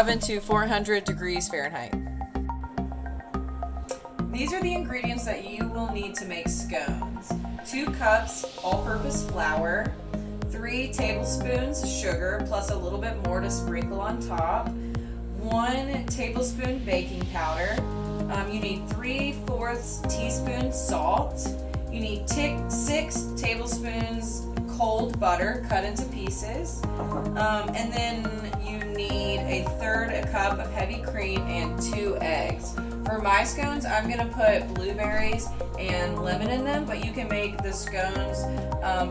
oven to 400 degrees Fahrenheit. These are the ingredients that you will need to make scones. 2 cups all-purpose flour, 3 tablespoons sugar, plus a little bit more to sprinkle on top, 1 tablespoon baking powder, you need 3/4 teaspoon salt, you need 6 tablespoons cold butter cut into pieces, and then you need 1/3 cup of heavy cream and 2 eggs. For my scones, I'm going to put blueberries and lemon in them, but you can make the scones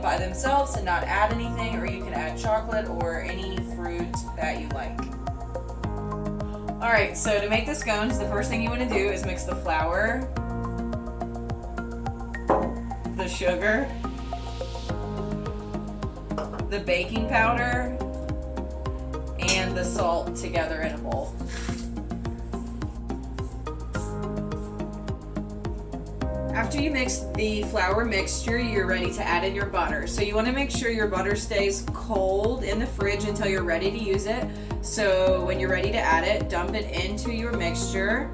by themselves and not add anything, or you can add chocolate or any fruit that you like. Alright, so to make the scones, the first thing you want to do is mix the flour, the sugar, the baking powder, and the salt together in a bowl. After you mix the flour mixture, you're ready to add in your butter. So you want to make sure your butter stays cold in the fridge until you're ready to use it. So when you're ready to add it, dump it into your mixture.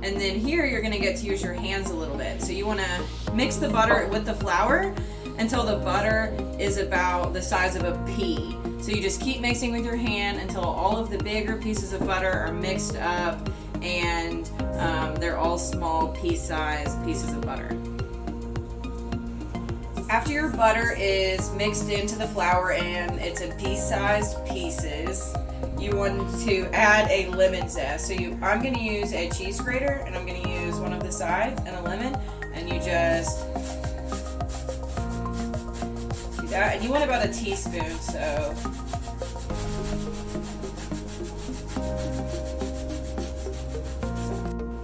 And then here you're going to get to use your hands a little bit. So you want to mix the butter with the flour until the butter is about the size of a pea. So you just keep mixing with your hand until all of the bigger pieces of butter are mixed up and they're all small pea-sized pieces of butter. After your butter is mixed into the flour and it's in pea-sized pieces, you want to add a lemon zest. So I'm going to use a cheese grater, and I'm going to use one of the sides and a lemon, and you just do that. And you want about a teaspoon, so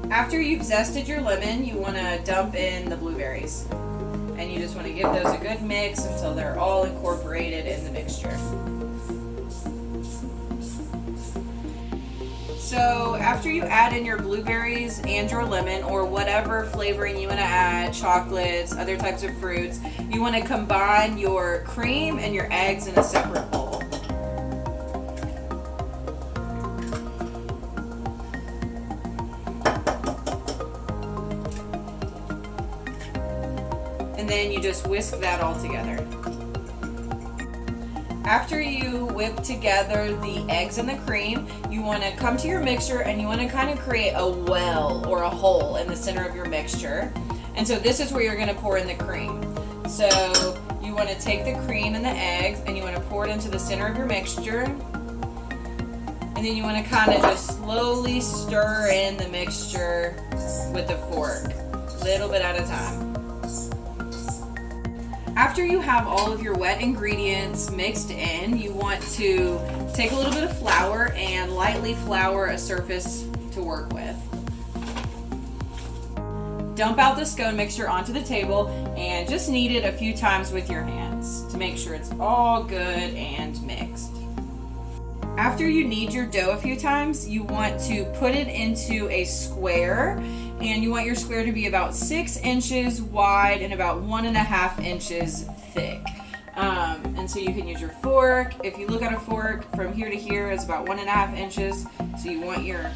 after you've zested your lemon, you want to dump in the blueberries. And you just want to give those a good mix until they're all incorporated in the mixture. So after you add in your blueberries and your lemon, or whatever flavoring you want to add, chocolates, other types of fruits, you want to combine your cream and your eggs in a separate bowl. And then you just whisk that all together. After you whip together the eggs and the cream, you want to come to your mixture and you want to kind of create a well or a hole in the center of your mixture. And so this is where you're going to pour in the cream. So you want to take the cream and the eggs and you want to pour it into the center of your mixture. And then you want to kind of just slowly stir in the mixture with the fork, a little bit at a time. After you have all of your wet ingredients mixed in, you want to take a little bit of flour and lightly flour a surface to work with. Dump out the scone mixture onto the table and just knead it a few times with your hands to make sure it's all good and mixed. After you knead your dough a few times, you want to put it into a square, and you want your square to be about 6 inches wide and about 1.5 inches thick. And so you can use your fork. If you look at a fork from here to here, it's about 1.5 inches. So you want your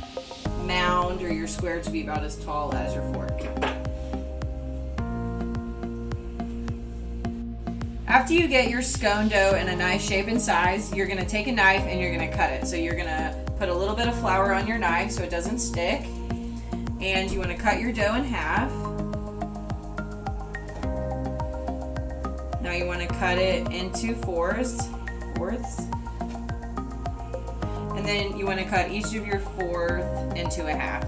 mound or your square to be about as tall as your fork. After you get your scone dough in a nice shape and size, you're going to take a knife and you're going to cut it. So you're going to put a little bit of flour on your knife so it doesn't stick. And you want to cut your dough in half. Now you want to cut it into fourths. And then you want to cut each of your fourth into a half.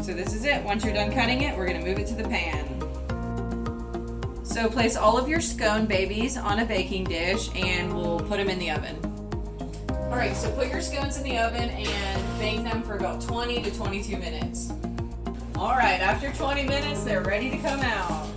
So this is it. Once you're done cutting it, we're going to move it to the pan. So place all of your scone babies on a baking dish and we'll put them in the oven. Alright, so put your scones in the oven and bake them for about 20 to 22 minutes. Alright, after 20 minutes, they're ready to come out.